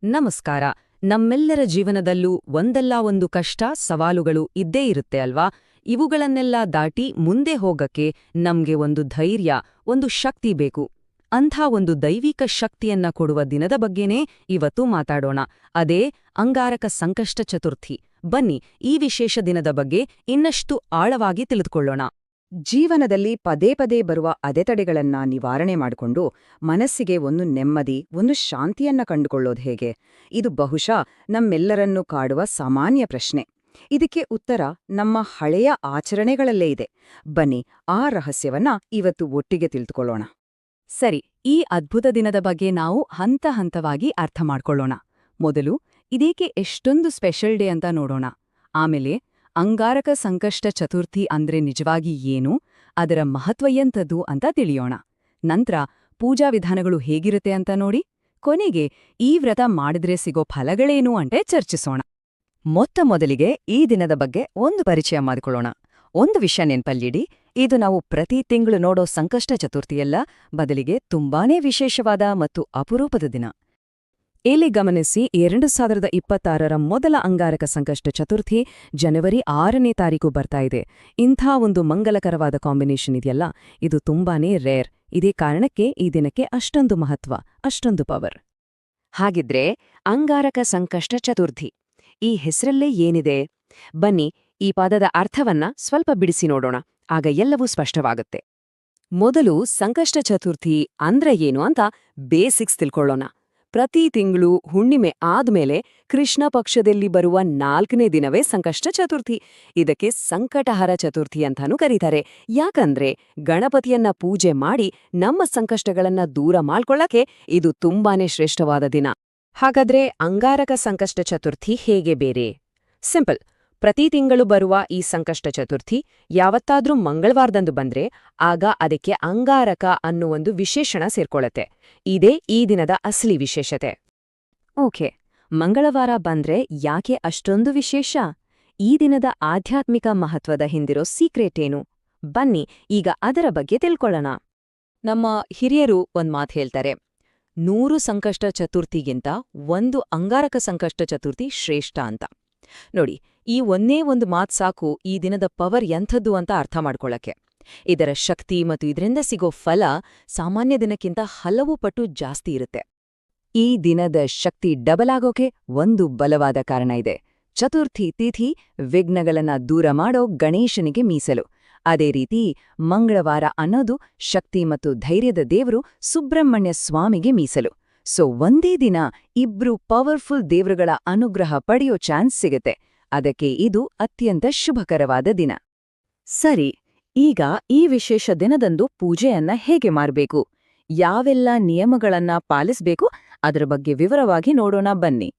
ನಮಸ್ಕಾರ. ನಮ್ಮೆಲ್ಲರ ಜೀವನದಲ್ಲೂ ಒಂದಲ್ಲ ಒಂದು ಕಷ್ಟ, ಸವಾಲುಗಳು ಇದ್ದೇ ಇರುತ್ತೆ ಅಲ್ವಾ? ಇವುಗಳನ್ನೆಲ್ಲ ದಾಟಿ ಮುಂದೆ ಹೋಗಕ್ಕೆ ನಮ್ಗೆ ಒಂದು ಧೈರ್ಯ, ಒಂದು ಶಕ್ತಿ ಬೇಕು. ಅಂಥ ಒಂದು ದೈವಿಕ ಶಕ್ತಿಯನ್ನ ಕೊಡುವ ದಿನದ ಬಗ್ಗೆನೇ ಇವತ್ತು ಮಾತಾಡೋಣ. ಅದೇ ಅಂಗಾರಕ ಸಂಕಷ್ಟ ಚತುರ್ಥಿ. ಬನ್ನಿ, ಈ ವಿಶೇಷ ದಿನದ ಬಗ್ಗೆ ಇನ್ನಷ್ಟು ಆಳವಾಗಿ ತಿಳಿದುಕೊಳ್ಳೋಣ. ಜೀವನದಲ್ಲಿ ಪದೇ ಪದೇ ಬರುವ ಅಡೆತಡೆಗಳನ್ನ ನಿವಾರಣೆ ಮಾಡಿಕೊಂಡು ಮನಸ್ಸಿಗೆ ಒಂದು ನೆಮ್ಮದಿ, ಒಂದು ಶಾಂತಿಯನ್ನ ಕಂಡುಕೊಳ್ಳೋದು ಹೇಗೆ? ಇದು ಬಹುಶಃ ನಮ್ಮೆಲ್ಲರನ್ನೂ ಕಾಡುವ ಸಾಮಾನ್ಯ ಪ್ರಶ್ನೆ. ಇದಕ್ಕೆ ಉತ್ತರ ನಮ್ಮ ಹಳೆಯ ಆಚರಣೆಗಳಲ್ಲೇ ಇದೆ. ಬನ್ನಿ, ಆ ರಹಸ್ಯವನ್ನ ಇವತ್ತು ಒಟ್ಟಿಗೆ ತಿಳಿದುಕೊಳ್ಳೋಣ. ಸರಿ, ಈ ಅದ್ಭುತ ದಿನದ ಬಗ್ಗೆ ನಾವು ಹಂತ ಹಂತವಾಗಿ ಅರ್ಥ ಮಾಡ್ಕೊಳ್ಳೋಣ. ಮೊದಲು ಇದೇಕೆ ಎಷ್ಟೊಂದು ಸ್ಪೆಷಲ್ ಡೇ ಅಂತ ನೋಡೋಣ. ಆಮೇಲೆ ಅಂಗಾರಕ ಸಂಕಷ್ಟ ಚತುರ್ಥಿ ಅಂದ್ರೆ ನಿಜವಾಗಿ ಏನು, ಅದರ ಮಹತ್ವ ಎಂಥದ್ದು ಅಂತ ತಿಳಿಯೋಣ. ನಂತರ ಪೂಜಾ ವಿಧಾನಗಳು ಹೇಗಿರುತ್ತೆ ಅಂತ ನೋಡಿ, ಕೊನೆಗೆ ಈ ವ್ರತ ಮಾಡಿದ್ರೆ ಸಿಗೋ ಫಲಗಳೇನು ಅಂತ ಚರ್ಚಿಸೋಣ. ಮೊದಲಿಗೆ ಈ ದಿನದ ಬಗ್ಗೆ ಒಂದು ಪರಿಚಯ ಮಾಡಿಕೊಳ್ಳೋಣ. ಒಂದು ವಿಷಯ ನೆನ್ಪಲ್ಲಿಡಿ, ಇದು ನಾವು ಪ್ರತಿ ತಿಂಗಳು ನೋಡೋ ಸಂಕಷ್ಟ ಚತುರ್ಥಿಯಲ್ಲ, ಬದಲಿಗೆ ತುಂಬಾನೇ ವಿಶೇಷವಾದ ಮತ್ತು ಅಪರೂಪದ ದಿನ. ಇಲ್ಲಿ ಗಮನಿಸಿ, 2026ರ ಮೊದಲ ಅಂಗಾರಕ ಸಂಕಷ್ಟ ಚತುರ್ಥಿ ಜನವರಿ 6ನೇ ತಾರೀಕು ಬರ್ತಾ ಇದೆ. ಇಂಥ ಒಂದು ಮಂಗಲಕರವಾದ ಕಾಂಬಿನೇಷನ್ ಇದೆಯಲ್ಲ, ಇದು ತುಂಬಾನೇ ರೇರ್. ಇದೇ ಕಾರಣಕ್ಕೆ ಈ ದಿನಕ್ಕೆ ಅಷ್ಟೊಂದು ಮಹತ್ವ, ಅಷ್ಟೊಂದು ಪವರ್. ಹಾಗಿದ್ರೆ ಅಂಗಾರಕ ಸಂಕಷ್ಟ ಚತುರ್ಥಿ, ಈ ಹೆಸರಲ್ಲೇ ಏನಿದೆ? ಬನ್ನಿ, ಈ ಪದದ ಅರ್ಥವನ್ನ ಸ್ವಲ್ಪ ಬಿಡಿಸಿ ನೋಡೋಣ, ಆಗ ಎಲ್ಲವೂ ಸ್ಪಷ್ಟವಾಗುತ್ತೆ. ಮೊದಲು ಸಂಕಷ್ಟ ಚತುರ್ಥಿ ಅಂದ್ರೆ ಏನು ಅಂತ ಬೇಸಿಕ್ಸ್ ತಿಳ್ಕೊಳ್ಳೋಣ. ಪ್ರತಿ ತಿಂಗಳು ಹುಣ್ಣಿಮೆ ಆದ್ಮೇಲೆ ಕೃಷ್ಣ ಪಕ್ಷದಲ್ಲಿ ಬರುವ 4ನೇ ದಿನವೇ ಸಂಕಷ್ಟ ಚತುರ್ಥಿ. ಇದಕ್ಕೆ ಸಂಕಟಹರ ಚತುರ್ಥಿ ಅಂತಾನೂ ಕರೀತಾರೆ. ಯಾಕಂದ್ರೆ ಗಣಪತಿಯನ್ನ ಪೂಜೆ ಮಾಡಿ ನಮ್ಮ ಸಂಕಷ್ಟಗಳನ್ನ ದೂರ ಮಾಡ್ಕೊಳ್ಳಕ್ಕೆ ಇದು ತುಂಬಾನೇ ಶ್ರೇಷ್ಠವಾದ ದಿನ. ಹಾಗಾದ್ರೆ ಅಂಗಾರಕ ಸಂಕಷ್ಟ ಚತುರ್ಥಿ ಹೇಗೆ ಬೇರೆ? ಸಿಂಪಲ್. ಪ್ರತಿ ತಿಂಗಳು ಬರುವ ಈ ಸಂಕಷ್ಟ ಚತುರ್ಥಿ ಯಾವತ್ತಾದ್ರೂ ಮಂಗಳವಾರದಂದು ಬಂದ್ರೆ ಆಗ ಅದಕ್ಕೆ ಅಂಗಾರಕ ಅನ್ನೋ ಒಂದು ವಿಶೇಷಣ ಸೇರ್ಕೊಳ್ಳುತ್ತೆ. ಇದೇ ಈ ದಿನದ ಅಸಲಿ ವಿಶೇಷತೆ. ಓಕೆ, ಮಂಗಳವಾರ ಬಂದ್ರೆ ಯಾಕೆ ಅಷ್ಟೊಂದು ವಿಶೇಷ? ಈ ದಿನದ ಆಧ್ಯಾತ್ಮಿಕ ಮಹತ್ವದ ಹಿಂದಿರೋ ಸೀಕ್ರೆಟ್ ಏನು? ಬನ್ನಿ, ಈಗ ಅದರ ಬಗ್ಗೆ ತಿಳ್ಕೊಳ್ಳೋಣ. ನಮ್ಮ ಹಿರಿಯರು ಒಂದ್ ಮಾತು ಹೇಳ್ತಾರೆ, 100 ಸಂಕಷ್ಟ ಚತುರ್ಥಿಗಿಂತ ಒಂದು ಅಂಗಾರಕ ಸಂಕಷ್ಟ ಚತುರ್ಥಿ ಶ್ರೇಷ್ಠ ಅಂತ. ನೋಡಿ, ಈ ಒಂದೇ ಒಂದು ಮಾತ್ ಸಾಕು ಈ ದಿನದ ಪವರ್ ಎಂಥದ್ದು ಅಂತ ಅರ್ಥ ಮಾಡ್ಕೊಳ್ಳಕ್ಕೆ. ಇದರ ಶಕ್ತಿ ಮತ್ತು ಇದರಿಂದ ಸಿಗೋ ಫಲ ಸಾಮಾನ್ಯ ದಿನಕ್ಕಿಂತ ಹಲವು ಪಟ್ಟು ಜಾಸ್ತಿ ಇರುತ್ತೆ. ಈ ದಿನದ ಶಕ್ತಿ ಡಬಲ್ ಆಗೋಕೆ ಒಂದು ಬಲವಾದ ಕಾರಣ ಇದೆ. ಚತುರ್ಥಿ ತಿಥಿ ವಿಘ್ನಗಳನ್ನ ದೂರ ಮಾಡೋ ಗಣೇಶನಿಗೆ ಮೀಸಲು. ಅದೇ ರೀತಿ ಮಂಗಳವಾರ ಅನ್ನೋದು ಶಕ್ತಿ ಮತ್ತು ಧೈರ್ಯದ ದೇವರು ಸುಬ್ರಹ್ಮಣ್ಯ ಸ್ವಾಮಿಗೆ ಮೀಸಲು. ಸೊ ಒಂದೇ ದಿನ ಇಬ್ರು ಪವರ್ಫುಲ್ ದೇವರುಗಳ ಅನುಗ್ರಹ ಪಡೆಯೋ ಚಾನ್ಸ್ ಸಿಗುತ್ತೆ. ಅದಕ್ಕೆ ಇದು ಅತ್ಯಂತ ಶುಭಕರವಾದ ದಿನ. ಸರಿ, ಈಗ ಈ ವಿಶೇಷ ದಿನದಂದು ಪೂಜೆಯನ್ನ ಹೇಗೆ ಮಾಡ್ಬೇಕು, ಯಾವೆಲ್ಲ ನಿಯಮಗಳನ್ನ ಪಾಲಿಸ್ಬೇಕು, ಅದರ ಬಗ್ಗೆ ವಿವರವಾಗಿ ನೋಡೋಣ ಬನ್ನಿ.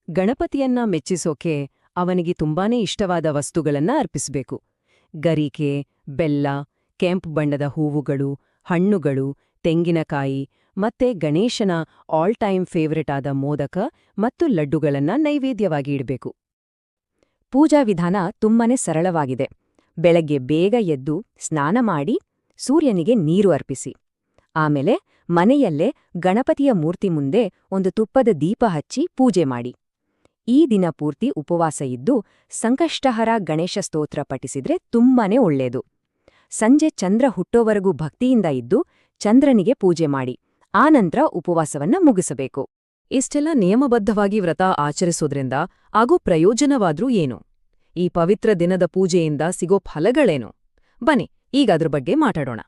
ಗಣಪತಿಯನ್ನ ಮೆಚ್ಚಿಸೋಕೆ ಅವನಿಗೆ ತುಂಬಾನೇ ಇಷ್ಟವಾದ ವಸ್ತುಗಳನ್ನ ಅರ್ಪಿಸ್ಬೇಕು. ಗರಿಕೆ, ಬೆಲ್ಲ, ಕೆಂಪು ಬಣ್ಣದ ಹೂವುಗಳು, ಹಣ್ಣುಗಳು, ತೆಂಗಿನಕಾಯಿ ಮತ್ತೆ ಗಣೇಶನ ಆಲ್ ಟೈಮ್ ಫೇವರೆಟ್ ಆದ ಮೋದಕ ಮತ್ತು ಲಡ್ಡುಗಳನ್ನ ನೈವೇದ್ಯವಾಗಿ ಇಡಬೇಕು. ಪೂಜಾ ವಿಧಾನ ತುಂಬಾನೇ ಸರಳವಾಗಿದೆ. ಬೆಳಗ್ಗೆ ಬೇಗ ಎದ್ದು ಸ್ನಾನ ಮಾಡಿ ಸೂರ್ಯನಿಗೆ ನೀರು ಅರ್ಪಿಸಿ. ಆಮೇಲೆ ಮನೆಯಲ್ಲೇ ಗಣಪತಿಯ ಮೂರ್ತಿ ಮುಂದೆ ಒಂದು ತುಪ್ಪದ ದೀಪ ಹಚ್ಚಿ ಪೂಜೆ ಮಾಡಿ. ಈ ದಿನ ಪೂರ್ತಿ ಉಪವಾಸ ಇದ್ದು ಸಂಕಷ್ಟಹರ ಗಣೇಶ ಸ್ತೋತ್ರ ಪಠಿಸಿದ್ರೆ ತುಂಬಾನೇ ಒಳ್ಳೆಯದು. ಸಂಜೆ ಚಂದ್ರ ಹುಟ್ಟೋವರೆಗೂ ಭಕ್ತಿಯಿಂದ ಇದ್ದು ಚಂದ್ರನಿಗೆ ಪೂಜೆ ಮಾಡಿ ಆನಂತರ ಉಪವಾಸವನ್ನ ಮುಗಿಸಬೇಕು. ಇಷ್ಟೆಲ್ಲ ನಿಯಮಬದ್ಧವಾಗಿ ವ್ರತ ಆಚರಿಸೋದ್ರಿಂದ ಆಗೋ ಪ್ರಯೋಜನವಾದ್ರೂ ಏನು? ಈ ಪವಿತ್ರ ದಿನದ ಪೂಜೆಯಿಂದ ಸಿಗೋ ಫಲಗಳೇನು? ಬನ್ನಿ, ಈಗ ಅದ್ರ ಬಗ್ಗೆ ಮಾತಾಡೋಣ.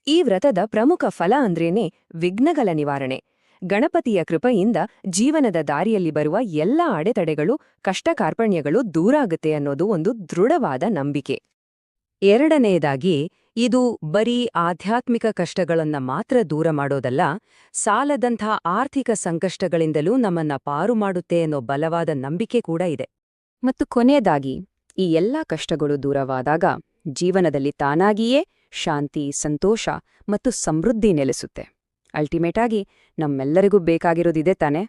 ಈ ವ್ರತದ ಪ್ರಮುಖ ಫಲ ಅಂದ್ರೇನೆ ವಿಘ್ನಗಳ ನಿವಾರಣೆ. ಗಣಪತಿಯ ಕೃಪೆಯಿಂದ ಜೀವನದ ದಾರಿಯಲ್ಲಿ ಬರುವ ಎಲ್ಲ ಅಡೆತಡೆಗಳು, ಕಷ್ಟ ಕಾರ್ಪಣ್ಯಗಳು ದೂರ ಆಗುತ್ತೆ ಅನ್ನೋದು ಒಂದು ದೃಢವಾದ ನಂಬಿಕೆ. ಎರಡನೆಯದಾಗಿ, ಇದು ಬರೀ ಆಧ್ಯಾತ್ಮಿಕ ಕಷ್ಟಗಳನ್ನ ಮಾತ್ರ ದೂರ ಮಾಡೋದಲ್ಲ, ಸಾಲದಂಥ ಆರ್ಥಿಕ ಸಂಕಷ್ಟಗಳಿಂದಲೂ ನಮ್ಮನ್ನ ಪಾರು ಮಾಡುತ್ತೆ ಅನ್ನೋ ಬಲವಾದ ನಂಬಿಕೆ ಕೂಡ ಇದೆ. ಮತ್ತು ಕೊನೆಯದಾಗಿ, ಈ ಎಲ್ಲಾ ಕಷ್ಟಗಳು ದೂರವಾದಾಗ ಜೀವನದಲ್ಲಿ ತಾನಾಗಿಯೇ ಶಾಂತಿ, ಸಂತೋಷ ಮತ್ತು ಸಮೃದ್ಧಿ ನೆಲೆಸುತ್ತೆ. ಅಲ್ಟಿಮೇಟ್ ಆಗಿ ನಮ್ಮೆಲ್ಲರಿಗೂ ಬೇಕಾಗಿರೋದಿದೆ ತಾನೆ?